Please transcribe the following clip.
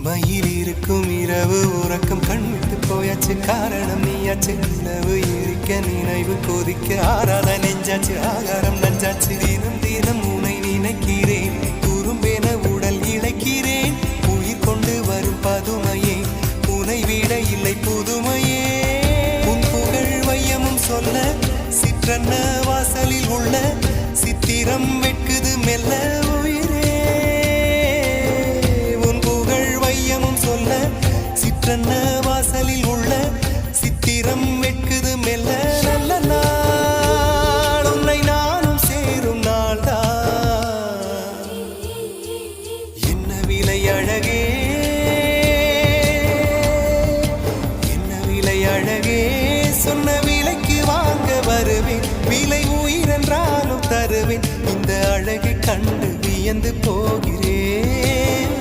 மயில் இருக்கும் இரவு உறக்கம் கண்விட்டு போயாச்சு காரணம் நீயாச்சு நிலவு இருக்க நினைவு கொதிக்க ஆறாத நெஞ்சாச்சு ஆகாரம் நஞ்சாச்சு தினம் தினம் உனை நினைக்கிறேன் குறும்பென உடல் இழைக்கிறேன் உயிர் கொண்டு வரும் பதுமையே உனை விட இல்லை புதுமையே உன் புகழ் வையமும் சொல்ல சிற்றன்ன வாசலில் உள்ள சித்திரம் வெட்குது மெல்ல சிற்றன்ன வாசலில் உள்ள சித்திரம் வெட்குது மெல்ல நல்ல நாள் உன்னை நானும் சேரும் நாள்தான் என்ன விலை அழகே என்ன விலை அழகே சொன்ன விலைக்கு வாங்க வருவேன் விலை உயிரென்றாலும் தருவேன் இந்த அழகை கண்டு வியந்து போகிறேன்